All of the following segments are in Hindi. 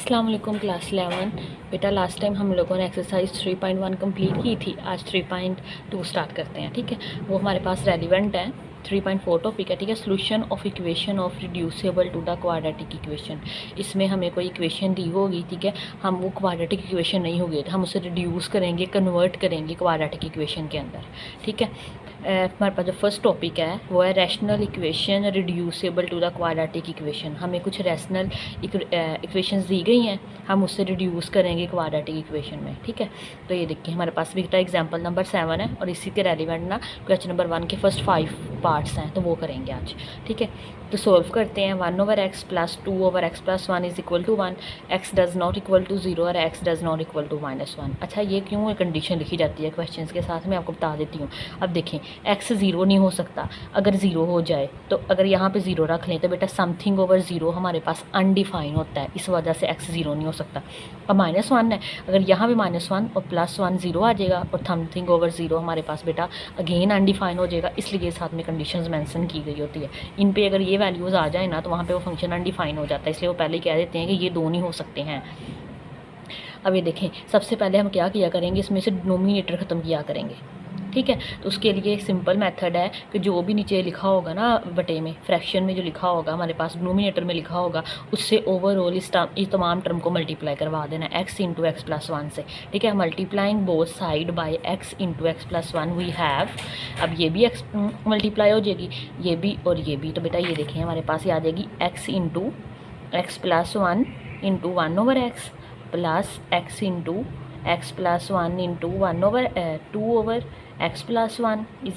अस्सलाम वालेकुम क्लास 11। बेटा लास्ट टाइम हम लोगों ने एक्सरसाइज 3.1 कंप्लीट की थी। आज 3.2 स्टार्ट करते हैं, ठीक है। वो हमारे पास रेलिवेंट है। 3.4 टॉपिक है, ठीक है। Solution of equation of reducible to the quadratic equation. इसमें हमें कोई इक्वेशन दी होगी, ठीक है। हम वो क्वाड्रेटिक इक्वेशन नहीं होगी तो हम उसे रिड्यूस करेंगे, कन्वर्ट करेंगे क्वाड्रेटिक इक्वेशन के अंदर, ठीक है। हमारे पास जो फर्स्ट टॉपिक है वो है rational equation reducible to the quadratic equation. हमें कुछ रैशनल इक्वेशंस दी गई हैं, हम उससे रिड्यूस करेंगे क्वाड्रेटिक इक्वेशन में, ठीक है। तो ये देखिए हमारे पास भी एग्जांपल नंबर 7 है और इसी के रेलिवेंट ना क्वेश्चन नंबर 1 के फर्स्ट 5 पार्ट्स हैं, तो वो करेंगे आज, ठीक है। तो सोल्व करते हैं। 1/x + 2/x + 1 = 1, x does not equal to 0 और x does not equal to -1। अच्छा, ये क्यों कंडीशन लिखी जाती है क्वेश्चंस के साथ, मैं आपको बता देती हूँ। अब देखें, x 0 नहीं हो सकता। अगर 0 हो जाए तो अगर यहाँ पे 0 रख लें तो बेटा समथिंग ओवर 0 हमारे पास अनडिफाइन होता है, इस वजह से x 0 नहीं हो सकता। अब -1 है, अगर यहाँ पे -1 और +1 0 आ जाएगा और समथिंग ओवर 0 हमारे पास बेटा अगेन अनडिफाइन हो जाएगा, इसलिए साथ में कंडीशंस मेंशन की गई होती है। इन पे अगर ये वैल्यूज़ आ जाए ना तो वहाँ पे वो फंक्शन अनडिफाइन हो जाता है, इसलिए वो पहले कह देते हैं कि ये दो नहीं हो सकते हैं। अब ये देखें, सबसे पहले हम क्या किया करेंगे, इसमें से डिनोमिनेटर ख़त्म किया करेंगे, ठीक है। तो उसके लिए एक सिंपल मेथड है कि जो भी नीचे लिखा होगा ना बटे में, फ्रैक्शन में जो लिखा होगा हमारे पास डिनोमिनेटर में लिखा होगा, उससे ओवरऑल इस तमाम टर्म को मल्टीप्लाई करवा देना x × x + 1 से, ठीक है। Multiplying both side by x × x + 1 we have. अब ये भी x मल्टीप्लाई हो जाएगी, ये भी और ये भी, तो बेटा ये देखें हमारे पास ये आ जाएगी x × x + 1 × 1/x plus x × x + 1 × 1/2/x + 1 =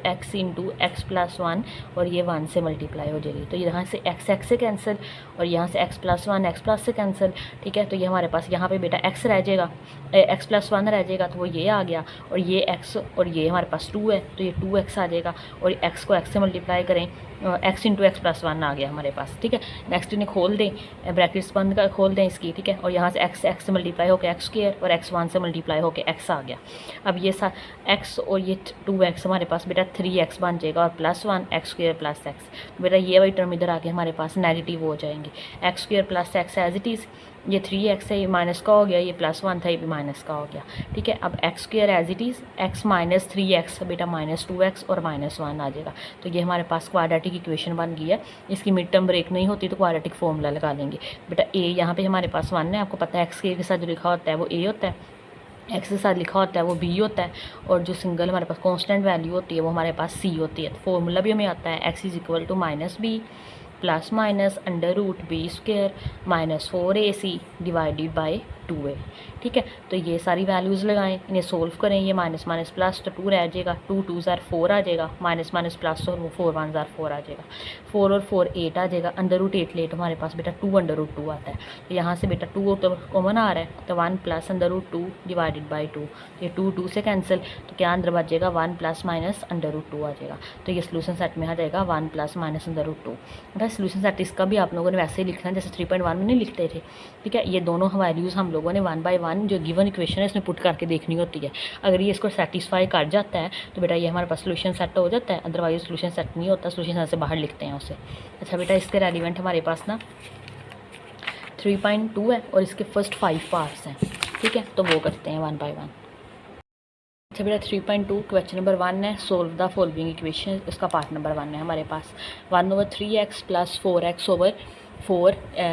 x × x + 1 और ये 1 से मल्टीप्लाई हो जाएगी। तो यहाँ से x से कैंसिल और यहाँ से x + 1 x+ से कैंसिल, ठीक है। तो ये हमारे पास यहाँ पे बेटा x रह जाएगा, x + 1 रह जाएगा, तो वो ये आ गया और ये x और ये हमारे पास 2 है तो ये 2x आ जाएगा और x को x से मल्टीप्लाई करें, x × x + 1 आ गया हमारे पास, ठीक है। नेक्स्ट इन्हें खोल दें, ब्रैकेट्स बंद कर खोल दें इसकी, ठीक है। और यहाँ से x से मल्टीप्लाई होकर x² और x 1 से मल्टीप्लाई होकर x आ गया। अब ये x और ये 2x हमारे पास बेटा 3x बन जाएगा और +1 x² + x। तो बेटा ये वाली टर्म इधर आके हमारे पास नेगेटिव हो जाएंगे। x² + x as it is, ये 3x है, ये माइनस का हो गया, ये +1 था, ये भी माइनस का हो गया, ठीक है। अब x² as it is, x - 3x बेटा -2x और -1 आ जाएगा। तो ये हमारे पास क्वाड्रेटिक इक्वेशन बन गई है। इसकी मिड टर्म ब्रेक नहीं होती तो क्वाड्रेटिक फॉर्मूला लगा लेंगे। बेटा a यहाँ पे हमारे पास 1 है, आपको पता है x के साथ जो लिखा होता है वो a होता है, x के साथ लिखा होता है वो b होता है और जो सिंगल हमारे पास कांस्टेंट वैल्यू होती है वो हमारे पास c होती है। तो फॉर्मूला भी हमें आता है x = -b ± √b² - 4ac / 2a, ठीक है। तो ये सारी वैल्यूज़ लगाएं, इन्हें सोल्व करें, ये माइनस माइनस प्लस तो 2 रह जाएगा, 2 2 ज़ार 4 आ जाएगा, माइनस माइनस प्लस और वो 4 1 ज़ार 4 आ जाएगा, 4 और 4 8 आ जाएगा, √8 लेट हमारे पास बेटा 2 √2 आता है। तो यहाँ से बेटा 2 तो कॉमन आ रहा है, तो 1 + √2 / 2, ये 2 2 से कैंसिल, तो क्या अंदर बच जाएगा 1 ± √2 आ जाएगा। तो ये सोल्यूशन सेट में आ जाएगा 1 ± √2। अगर सोल्यूशन सेट इसका भी आप लोगों ने वैसे ही लिखना है जैसे 3.1 में नहीं लिखते थे, ठीक है। ये दोनों वैल्यूज़ हम लोगों ने 1 by 1 जो गिवन इक्वेशन है इसमें पुट करके देखनी होती है। अगर ये इसको सेटिस्फाई कर जाता है तो बेटा ये हमारे पास सोल्यूशन सेट हो जाता है, अदरवाइज सोल्यूशन सेट नहीं होता, सोल्यूशन सेट से बाहर लिखते हैं उसे। अच्छा बेटा, इसके रेलिवेंट हमारे पास ना 3.2 है और इसके फर्स्ट 5 पार्ट्स हैं, ठीक है। तो वो करते हैं 1 by 1। अच्छा बेटा 3.2 क्वेश्चन नंबर 1 है, सोल्व द फॉलोइंग इक्वेशन, इसका पार्ट नंबर 1 है हमारे पास। 1/3x + 4x/4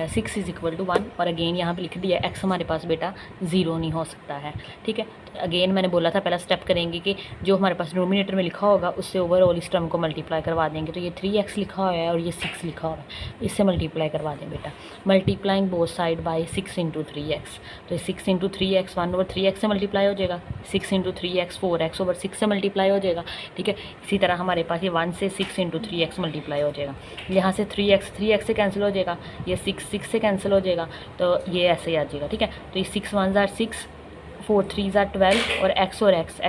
6 = 1 और अगेन यहाँ पे लिख दिया x हमारे पास बेटा 0 नहीं हो सकता है, ठीक है। अगेन मैंने बोला था पहला स्टेप करेंगे कि जो हमारे पास डिनोमिनेटर में लिखा होगा उससे ओवरऑल इस टर्म को मल्टीप्लाई करवा देंगे। तो ये 3x लिखा हुआ है और ये 6 लिखा हुआ है, इससे मल्टीप्लाई करवा दें बेटा। Multiplying both side bye 6 × 3x, तो 6 × 3x 1/3x से मल्टीप्लाई हो जाएगा, 6 × 3x 4x/6 से मल्टीप्लाई हो जाएगा, ठीक है। इसी तरह हमारे पास ये 1 से 6 × 3x मल्टीप्लाई हो जाएगा, यहाँ से 3x से कैंसिल हो जाएगा, ये 6 6 से कैंसिल हो जाएगा, तो ये ऐसे ही आ जाएगा, ठीक है। तो ये 6 1 ज़ार 6, 4 3 ज़ार 12 और एक्स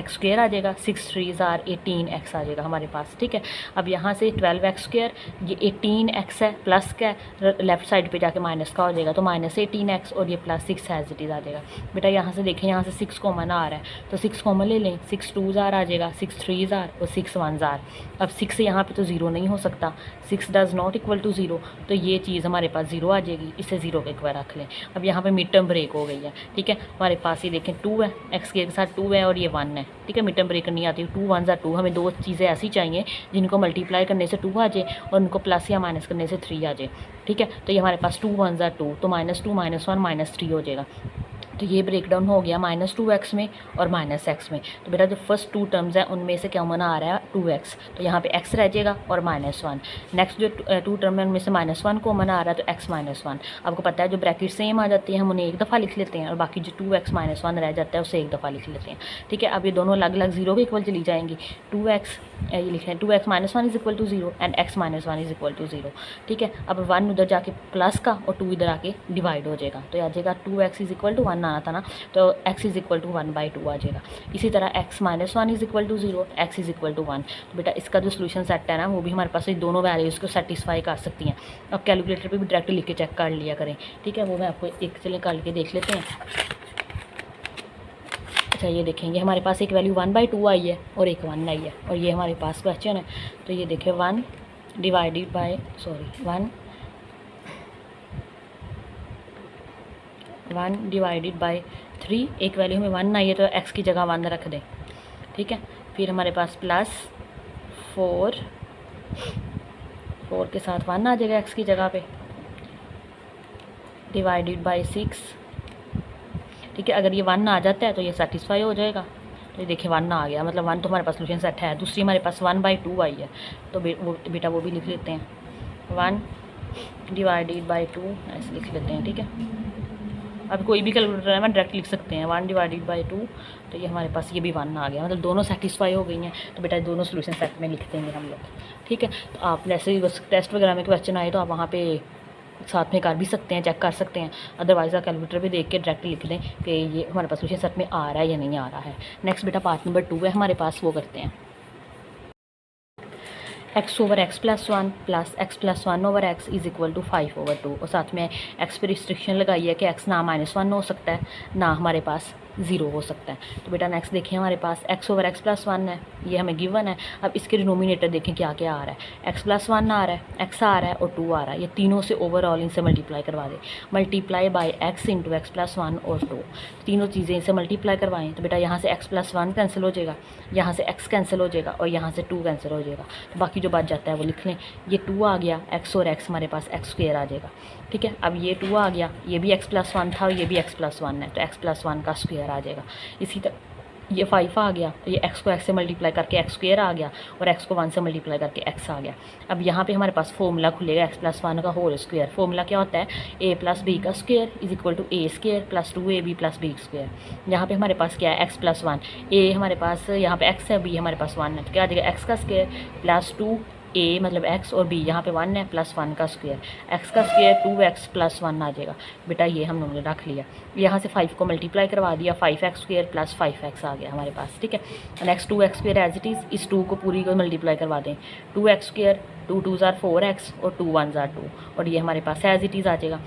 स्क्वेयर आ जाएगा, 6 3 ज़ार 18 एक्स आ जाएगा हमारे पास, ठीक है। अब यहाँ से 12 एक्स स्क्वेयर, ये 18 एक्स है, प्लस का है, लेफ्ट साइड पे जाके माइनस का हो जाएगा, तो माइनस 18 एक्स और ये प्लस 6 एज इट इज़ आ जाएगा। बेटा यहाँ से देखें, यहाँ से 6 कॉमन आ रहा है, तो 6 कॉमन ले लें, 6 2 ज़ार आ जाएगा, 6 3 ज़ार और 6 1 ज़ार। अब 6 से यहाँ पे तो 0 नहीं हो सकता, 6 डज़ नॉट इक्वल टू 0, तो ये चीज़ हमारे पास 0 आ जाएगी, इसे 0 के एक बार रख लें। अब यहाँ पे मिड टर्म ब्रेक हो गई है, ठीक है। हमारे पास ये देखें 2 है, एक्स के साथ 2 है और ये 1 है, ठीक है। मिड टर्म ब्रेक करनी आती है, 2 1 ज़ार 2, हमें दो चीज़ें ऐसी चाहिए जिनको मल्टीप्लाई करने से 2 आ जाए और उनको प्लस या माइनस करने से 3 आ जाए, ठीक है। तो ये हमारे पास 2 1 ज़ार 2, तो -2 -1 -3 हो जाएगा। तो ये ब्रेक डाउन हो गया -2x में और -x में। तो बेटा जो फर्स्ट 2 टर्म्स हैं उनमें से क्या मना आ रहा है 2x, तो यहाँ पे x रह जाएगा और -1। नेक्स्ट जो 2 टर्म है उनमें से -1 को मना आ रहा है, तो x -1। आपको पता है जो ब्रैकेट सेम आ जाती हैं हम उन्हें एक दफ़ा लिख लेते हैं और बाकी जो 2x -1 रह जाता है उसे एक दफ़ा लिख लेते हैं, ठीक है। अब ये दोनों अलग अलग 0 के इक्वल चली जाएंगी, 2x ये लिख रहे हैं 2x -1 is equal to 0 and x -1 is equal to 0, ठीक है। अब 1 उधर जाके प्लस का और 2 इधर आके डिवाइड हो जाएगा, तो आ जाएगा 2x इज इक्वल टू 1 आना था ना, तो x इज इक्वल टू 1/2 आ जाएगा। इसी तरह x -1 is equal to 0, x is equal to 1। तो बेटा इसका जो सोल्यूशन सेट है ना वो भी हमारे पास ये दोनों वैल्यूज़ को सेटिस्फाई कर सकती हैं। अब कैलकुलेटर पे भी डायरेक्ट लिख के चेक कर लिया करें, ठीक है। वो मैं आपको एक चले कर के देख लेते हैं। अच्छा ये देखेंगे हमारे पास एक वैल्यू 1/2 आई है और एक 1 आई है और ये हमारे पास क्वेश्चन है। तो ये देखें 1 डिवाइडेड बाय 1 डिवाइडेड बाय 3, एक वैल्यू में 1 आई है तो x की जगह 1 रख दें, ठीक है। फिर हमारे पास प्लस 4 के साथ 1 आ जाएगा x की जगह पे, डिवाइडेड बाय 6, ठीक है। अगर ये 1 आ जाता है तो ये सेटिस्फाई हो जाएगा, तो ये देखिए 1 आ गया, मतलब 1 तो हमारे पास सोल्यूशन सेट है। दूसरी हमारे पास 1/2 आई है, तो बेटा वो भी लिख लेते हैं, 1 डिवाइडेड बाय 2 ऐसे लिख लेते हैं, ठीक है। अब कोई भी कैलकुलेटर है मैं डायरेक्ट लिख सकते हैं 1 डिवाइडेड बाय 2, तो ये हमारे पास ये भी 1 आ गया, मतलब दोनों सेटिस्फाई हो गई हैं। तो बेटा दोनों सोल्यूशन सेट में लिख देंगे हम लोग, ठीक है। तो आप जैसे ही बस टेस्ट वगैरह में क्वेश्चन आए तो आप वहाँ पे साथ में कर भी सकते हैं, चेक कर सकते हैं। अदरवाइज़ आप कैलकुलेटर भी देख के डायरेक्ट लिख दें कि ये हमारे पास सोल्यूशन सेट में आ रहा है या नहीं आ रहा है। नेक्स्ट बेटा पार्ट नंबर 2 है हमारे पास, वो करते हैं। x/x+1 plus x+1/x is equal to 5/2, और साथ में x पे रिस्ट्रिक्शन लगाई है कि x ना -1 हो सकता है ना हमारे पास 0 हो सकता है। तो बेटा नेक्स्ट देखिए हमारे पास x/x+1 है, ये हमें गिवन है। अब इसके डिनोमिनेटर देखें क्या क्या आ रहा है, x+1 आ रहा है, x आ रहा है और 2 आ रहा है, ये तीनों से ओवरऑल इनसे मल्टीप्लाई करवा दें, multiply by x into x+1 और 2, तीनों चीज़ें इनसे मल्टीप्लाई करवाएं। तो बेटा यहाँ से x+1 कैंसिल हो जाएगा, यहाँ से x कैंसिल हो जाएगा और यहाँ से 2 कैंसिल हो जाएगा, तो बाकी जो बच जाता है वो लिख लें। ये 2 आ गया, x और x हमारे पास x² आ जाएगा, ठीक है। अब ये 2 आ गया, ये भी x+1 था और ये भी x+1 है, तो x+1 का स्क्वायर आ जाएगा। इसी तरह ये 5 आ गया, तो ये x को x से मल्टीप्लाई करके x² आ गया और x को 1 से मल्टीप्लाई करके x आ गया। अब यहाँ पे हमारे पास फॉर्मूला खुलेगा x+1 का होल स्क्वायर। फॉर्मूला क्या होता है, a + b का square is equal to a² + 2ab + b square. यहाँ पे हमारे पास क्या है x+1, a हमारे पास यहाँ पे x है, b हमारे पास 1 है, तो क्या आ जाएगा x का स्क्वायर प्लस 2 a मतलब x और b यहाँ पे 1 है प्लस 1 का स्क्वायर, x का स्क्वायर 2x + 1 आ जाएगा। बेटा ये हम लोगों ने रख लिया, यहाँ से 5 को मल्टीप्लाई करवा दिया, 5x² + 5x आ गया हमारे पास, ठीक है। Next 2x² as it is, इस 2 को पूरी को मल्टीप्लाई करवा दें, 2x², 2 2 ज़ार 4x और 2 1 ज़ार 2, और ये हमारे पास एज इट इज़ आ जाएगा।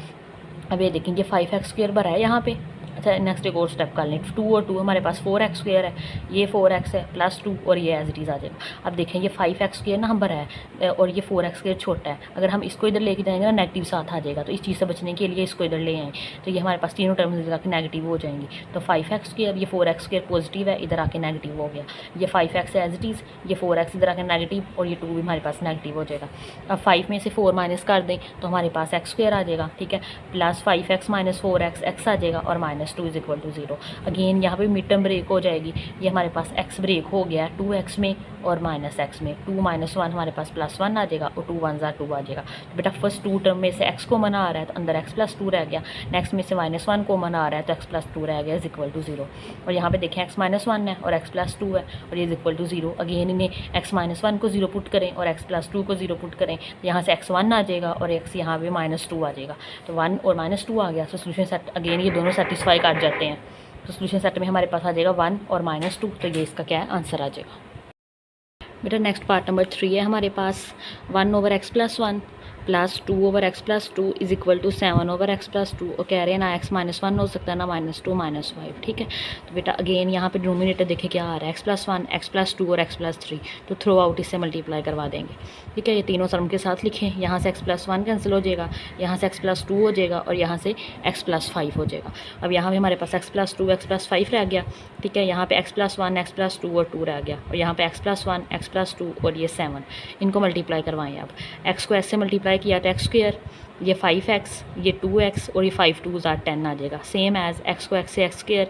अब ये देखेंगे 5x² भरा है यहाँ पे। अच्छा नेक्स्ट एक और स्टेप कर लें, 2 और 2 हमारे पास 4x² है, ये 4x है प्लस 2 और ये एज इट इज़ आ जाएगा। अब देखें ये 5x² ना हम भरा है और ये 4x² छोटा है, अगर हम इसको इधर लेके जाएंगे ना नेगेटिव साथ आ जाएगा, तो इस चीज़ से बचने के लिए इसको इधर ले आएँ, तो ये हमारे पास तीनों टर्म्स इधर आके नेगेटिव हो जाएंगी। तो 5x², ये 4x² पॉजिटिव है, इधर आके नेगेटिव हो गया, ये 5x एज इट इज़, ये 4x इधर आके नेगेटिव और ये 2 भी हमारे पास नेगेटिव हो जाएगा। अब 5 में से 4 माइनस कर दें तो हमारे पास x² आ जाएगा, ठीक है, प्लस 5x - 4x x आ जाएगा और -2 इज इक्वल टू 0। अगेन यहाँ पे मिड टर्म ब्रेक हो जाएगी, ये हमारे पास x ब्रेक हो गया 2x में और -x में, 2 - 1 हमारे पास +1 आ जाएगा और 2 1 ज़ार 2 आ जाएगा। तो बेटा फर्स्ट 2 टर्म में से x को मना आ रहा है तो अंदर x + 2 रह गया, नेक्स्ट में से -1 को मना आ रहा है तो x + 2 रह गया इज इक्वल टू 0। और यहाँ पे देखें x - 1 है और x + 2 है और ये इज इक्वल टू 0। अगेन इन्हें x - 1 को 0 पुट करें और x + 2 को 0 पुट करें, तो यहाँ से x 1 आ जाएगा और x यहाँ पे -2 आ जाएगा, तो 1 और -2 आ गया। तो सोल्यूशन सेट अगेन ये दोनों सेटिस्फाई कर जाते हैं, तो सोल्यूशन सेट में हमारे पास आ जाएगा 1 और -2, तो ये इसका क्या है आंसर आ जाएगा। बेटा नेक्स्ट पार्ट नंबर 3 है हमारे पास 1/x+1 plus 2/x+2 is equal to 7/x+2 और कह रहे हैं ना x -1 हो सकता है ना -2 -5, ठीक है। तो बेटा अगेन यहाँ पे डिनोमिनेटर देखे क्या आ रहा है x+1 x+2 और x+3, तो थ्रो आउट इससे मल्टीप्लाई करवा देंगे, ठीक है। ये तीनों टर्म के साथ लिखें, यहाँ से x+1 कैंसिल हो जाएगा, यहाँ से x+2 हो जाएगा और यहाँ से x+5 हो जाएगा। अब यहाँ पे हमारे पास x+2 x+5 रह गया, ठीक है। यहाँ पे x+1 x+2 और 2 रह गया और यहाँ पे x+1 x+2 और ये 7, इनको मल्टीप्लाई करवाएं। अब x को ऐसे मल्टीप्लाई किया तो x², ये 5x, ये 2x और ये 5 2 10 आ जाएगा। सेम एज x को x से x²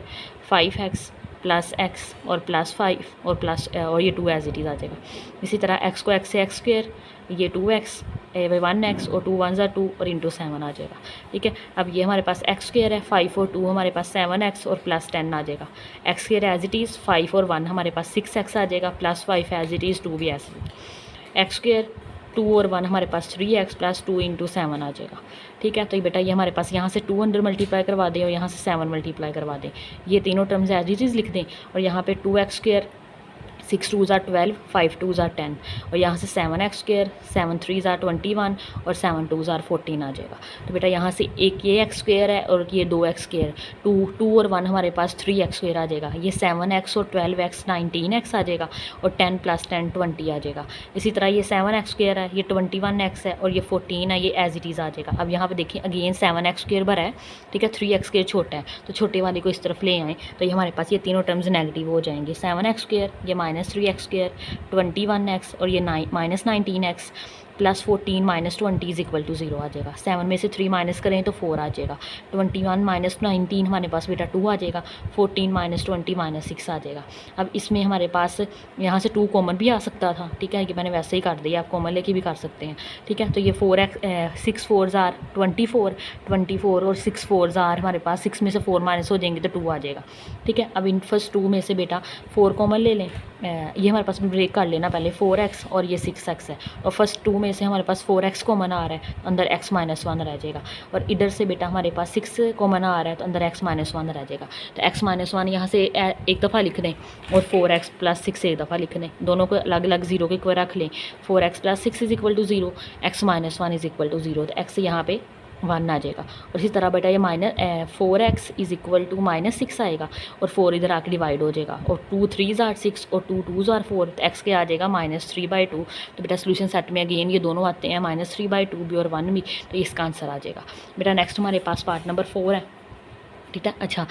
5x प्लस x और प्लस 5 और प्लस और ये 2 एज इट इज़ आ जाएगा। इसी तरह x को x से x² ये 2x 1x और 2 1 2 और इंटू 7 आ जाएगा, ठीक है। अब ये हमारे पास x² है, 5 और 2 हमारे पास 7x और प्लस 10 आ जाएगा। x² एज इट इज़ 5 और 1 हमारे पास 6x आ जाएगा, प्लस 5 एज इट इज़ 2 भी ऐसे। x² 2 और 1 हमारे पास 3x प्लस 2 इंटू 7 आ जाएगा, ठीक है। तो ये बेटा ये हमारे पास यहाँ से 2 अंदर मल्टीप्लाई करवा दें और यहाँ से 7 मल्टीप्लाई करवा दें, ये तीनों टर्म्स एज इट इज़ लिख दें और यहाँ पे 2x², 6 2 12, 5 2 10 और यहाँ से 7x², 7 3 21 और 7 2 14 आ जाएगा। तो बेटा यहाँ से एक ये x² है और ये 2x², 2 और 1 हमारे पास 3x² आ जाएगा, ये 7x और 12x 19x आ जाएगा और 10 + 10 20 आ जाएगा। इसी तरह ये 7x² है, ये 21x है और ये 14 है, ये एज इट इज़ आ जाएगा। अब यहाँ पे देखिए अगेन 7x² भरा है, ठीक है, 3x² छोटा है तो छोटे वाले को इस तरफ ले आएँ तो ये हमारे पास ये तीनों टर्म्स नेगेटिव हो जाएंगे। 7x², ये -3x², 21x और ये -19x plus 14 -20 is equal to 0 आ जाएगा। 7 में से 3 माइनस करें तो 4 आ जाएगा। 21 - 19 हमारे पास बेटा 2 आ जाएगा। 14 - 20 - 6 आ जाएगा। अब इसमें हमारे पास यहाँ से 2 कॉमन भी आ सकता था, ठीक है, कि मैंने वैसे ही कर दिया, आप कॉमन लेके भी कर सकते हैं, ठीक है। तो ये 6 4 ज़ार 24 और 6 4 ज़ार हमारे पास 6 में से 4 माइनस हो जाएंगे तो 2 आ जाएगा, ठीक है। अब इन फर्स्ट 2 में से बेटा 4 कॉमन ले लें, ये हमारे पास ब्रेक कर लेना पहले, 4x और ये 6x है और फर्स्ट 2 में से हमारे पास 4x कॉमन आ रहा है, अंदर x - 1 रह जाएगा और इधर से बेटा हमारे पास 6 कॉमन आ रहा है तो अंदर x - 1 रह जाएगा। तो x - 1 यहाँ से एक दफ़ा लिख दें और 4x + 6 एक दफ़ा लिख दें, दोनों को अलग अलग 0 के इक्वल रख लें। 4x + 6 is equal to 0, x - 1 is equal to 0, तो x यहाँ पे 1 आ जाएगा। और इसी तरह बेटा ये 4x इज इक्वल टू -6 आएगा और 4 इधर आके डिवाइड हो जाएगा और 2 3 ज़ार 6 और 2 2 ज़ार 4, तो x के आ जाएगा -3/2। तो बेटा सोल्यूशन सेट में अगेन ये दोनों आते हैं, -3/2 भी और 1 भी, तो इसका आंसर आ जाएगा। बेटा नेक्स्ट हमारे पास पार्ट नंबर 4 है, ठीक है। अच्छा,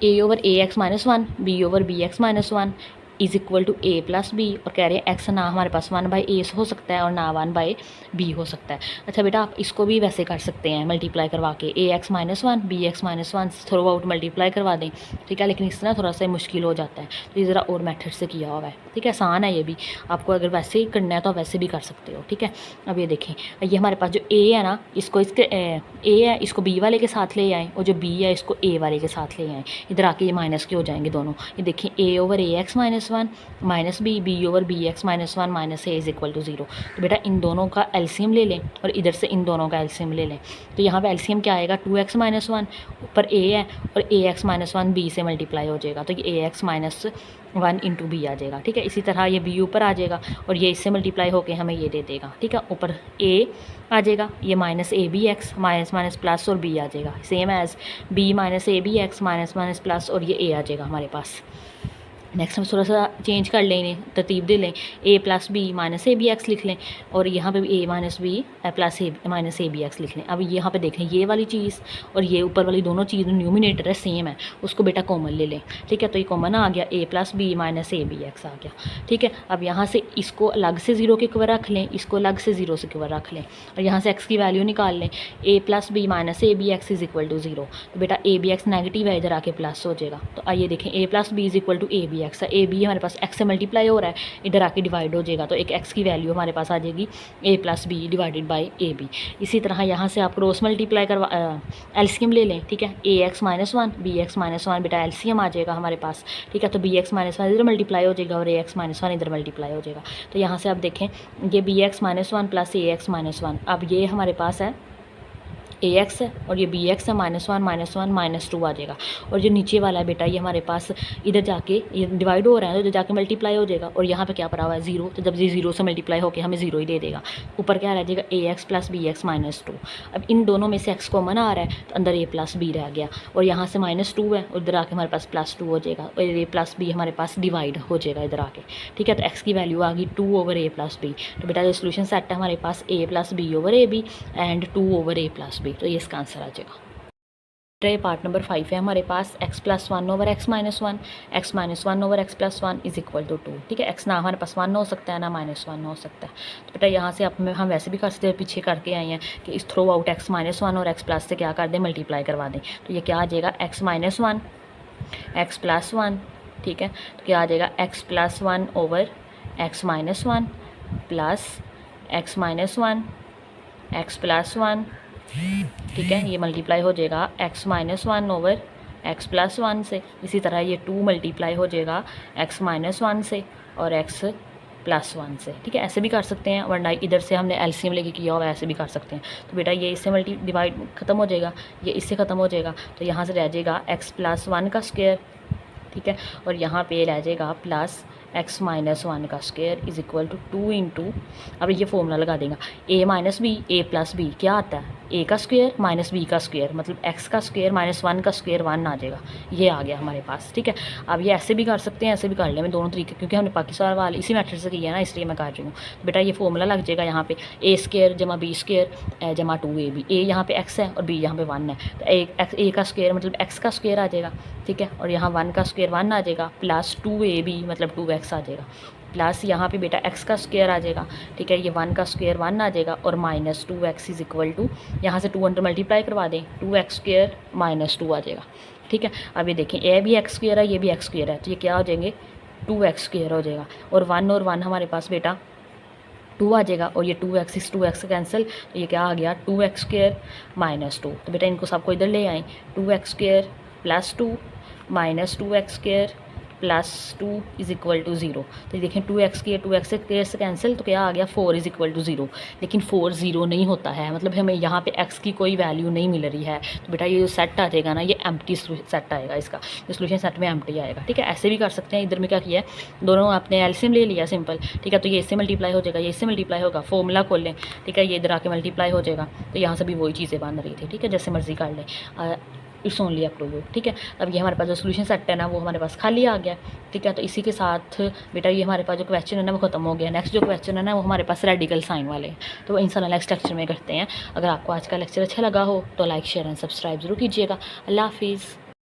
a/ax - 1 b/bx - 1 is equal to a + b और कह रहे हैं x ना हमारे पास 1/a हो सकता है और ना 1/b हो सकता है। अच्छा बेटा आप इसको भी वैसे कर सकते हैं मल्टीप्लाई करवा के, ax - 1 bx - 1 throw out multiply करवा दें, ठीक है, लेकिन इस तरह थोड़ा सा मुश्किल हो जाता है, तो ये ज़रा और मेथड से किया हुआ है, ठीक है, आसान है ये भी, आपको अगर वैसे ही करना है तो वैसे भी कर सकते हो, ठीक है। अब ये देखें, ये हमारे पास जो a है ना, इसको इसके a है इसको b वाले के साथ ले आएँ और जो b है इसको a वाले के साथ ले आएँ, इधर आके ये माइनस के हो जाएंगे दोनों। ये देखें a/ax - 1 - b b/bx - 1 - a is equal to 0। तो बेटा इन दोनों का एलसीएम ले लें और इधर से इन दोनों का एलसीएम ले लें, तो यहाँ पे एलसीएम क्या आएगा, 2x - 1 ऊपर a है और ax - 1 b से मल्टीप्लाई हो जाएगा, तो ये ax - 1 इंटू b आ जाएगा, ठीक है। इसी तरह ये b ऊपर आ जाएगा और ये इससे मल्टीप्लाई होकर हमें ये दे देगा, ठीक है, ऊपर a आ जाएगा, ये -abx माइनस प्लस और b आ जाएगा, same as b -abx minus plus और ये a आ जाएगा हमारे पास। नेक्स्ट हम थोड़ा सा चेंज कर लें, इन्हें तरतीब दे लें, a + b - abx लिख लें और यहाँ पे भी a - b + abx लिख लें। अब यहाँ पे देखें ये वाली चीज़ और ये ऊपर वाली दोनों चीज़ न्यूमिनेटर है सेम है, उसको बेटा कॉमन ले लें, ठीक है। तो ये कॉमन आ गया, a + b - abx आ गया, ठीक है। अब यहाँ से इसको अलग से 0 के इक्वल रख लें, इसको अलग से 0 से इक्वल रख लें और यहाँ से x की वैल्यू निकाल लें, a + b - abx is equal to 0। तो बेटा abx नेगेटिव है, इधर आके प्लस हो जाएगा। तो आइए देखें, a + b is equal to abx, A B हमारे पास x से मल्टीप्लाई हो रहा है, इधर आके डिवाइड हो जाएगा, तो एक x की वैल्यू हमारे पास आ जाएगी a + b divided by A B. इसी तरह यहाँ से आप क्रॉस मल्टीप्लाई करवा एलसीएम ले लें, ठीक है, ax - 1 bx - 1 बेटा एलसीएम आ जाएगा हमारे पास, ठीक है। तो bx - 1 इधर मल्टीप्लाई हो जाएगा और ax - 1 इधर मल्टीप्लाई हो जाएगा। तो यहाँ से आप देखें ये bx - 1 + ax - 1, अब ये हमारे पास है ए एक्स है और ये बी एक्स है, -1 -1 -2 आ जाएगा। और जो नीचे वाला है बेटा ये हमारे पास इधर जाके ये डिवाइड हो रहा है तो इधर जाके मल्टीप्लाई हो जाएगा, और यहाँ पे क्या पड़ा हुआ है 0, तो जब ये 0 से मल्टीप्लाई होकर हमें 0 ही दे देगा। ऊपर क्या रह जाएगा ए एक्स प्लस बी एक्स -2। अब इन दोनों में से एक्स कॉमन आ रहा है तो अंदर ए प्लस बी रह गया, और यहाँ से -2 है, उधर आके हमारे पास +2 हो जाएगा, और ए प्लस बी हमारे पास डिवाइड हो जाएगा इधर आके। ठीक है, तो एक्स की वैल्यू आ गई 2/a + b। तो बेटा जो सोल्यूशन सेट है हमारे पास a + b/ab and 2/a + b, तो ये इसका आंसर आ जाएगा। ये पार्ट नंबर 5 है हमारे पास x + 1/x - 1, x - 1/x + 1 = 2। ठीक है, x ना हमारे पास 1 हो सकता है ना -1 हो सकता है। तो बेटा यहाँ से अब हम वैसे भी कर सकते हैं, पीछे करके आए हैं कि इस थ्रो आउट x - 1 और x प्लस से क्या कर दें मल्टीप्लाई करवा दें। तो ये क्या आ जाएगा x - 1 x + 1। ठीक है, तो क्या आ जाएगा x + 1/x - 1 plus x - 1 x + 1। ठीक है, ये मल्टीप्लाई हो जाएगा x - 1/x + 1 से। इसी तरह ये 2 मल्टीप्लाई हो जाएगा x - 1 से और x + 1 से। ठीक है, ऐसे भी कर सकते हैं, वरना इधर से हमने एलसीएम लेके किया हुआ ऐसे भी कर सकते हैं। तो बेटा ये इससे डिवाइड ख़त्म हो जाएगा, ये इससे ख़त्म हो जाएगा, तो यहाँ से रह जाएगा x + 1 का स्क्वायर। ठीक है, और यहाँ पे रह जाएगा प्लस x - 1 का स्क्वायर = 2 इंटू, अब ये फॉर्मूला लगा देगा a - b a + b क्या आता है a का स्क्वायर - b का स्क्वायर, मतलब x का स्क्वायर -1 का स्क्वायर 1 आ जाएगा। ये आ गया हमारे पास। ठीक है, अब ये ऐसे भी कर सकते हैं, ऐसे भी कर लें, मैं दोनों तरीके, क्योंकि हमने पाकिस्तान वाले इसी मेथड से किया है ना, इसलिए मैं कर रही हूँ। बेटा ये फॉर्मूला लग जाएगा यहाँ पे a² + b² = 2ab। a यहाँ पे x है और b यहाँ पे 1 है, तो a का स्क्वायर मतलब x का स्क्वायर आ जाएगा। ठीक है, और यहाँ 1 का स्क्वायर 1 आ जाएगा, प्लस 2ab मतलब 2x आ जाएगा, प्लस यहाँ पे बेटा x का स्क्वायर आ जाएगा। ठीक है, ये 1 का स्क्वायर 1 आ जाएगा, और -2x = यहाँ से 2 अंडर मल्टीप्लाई करवा दें 2x² - 2 आ जाएगा। ठीक है, अब ये देखें ये भी x² है, ये भी x² है, तो ये क्या हो जाएंगे 2x² हो जाएगा, और 1 हमारे पास बेटा 2 आ जाएगा, और ये 2x इस 2x कैंसिल, तो ये क्या आ गया 2x² - 2। तो बेटा इनको सबको इधर ले आएँ, 2x² + 2 -2x² + 2 = 0। तो देखें 2x से कैंसिल, तो क्या आ गया 4 = 0। लेकिन 4 0 नहीं होता है, मतलब हमें यहाँ पे x की कोई वैल्यू नहीं मिल रही है। तो बेटा ये जो सेट आ जाएगा ना, ये एम्प्टी सेट आएगा, इसका जो सोल्यूशन सेट में एम्प्टी आएगा। ठीक है, ऐसे भी कर सकते हैं। इधर में क्या किया है, दोनों आपने एलसीएम ले लिया सिंपल। ठीक है, तो ये इससे मल्टीप्लाई हो जाएगा, ये इससे मल्टीप्लाई होगा, फॉर्मूला खोल लें। ठीक है, ये इधर आके मल्टीप्लाई हो जाएगा, तो यहाँ से भी वही चीज़ें बन रही थी। ठीक है, जैसे मर्जी कर लें, it's only up to you. ठीक है, अब ये हमारे पास जो सोल्यूशन सेट है ना वो हमारे पास खाली आ गया। ठीक है, तो इसी के साथ बेटा ये हमारे पास जो क्वेश्चन है ना वो खत्म हो गया। नेक्स्ट जो क्वेश्चन है ना वो हमारे पास रेडिकल साइन वाले हैं, तो इंशाल्लाह नेक्स्ट लेक्चर में करते हैं। अगर आपको आज का लेक्चर अच्छा लगा हो तो लाइक शेयर एंड सब्सक्राइब जरूर कीजिएगा। अल्लाह हाफिज़।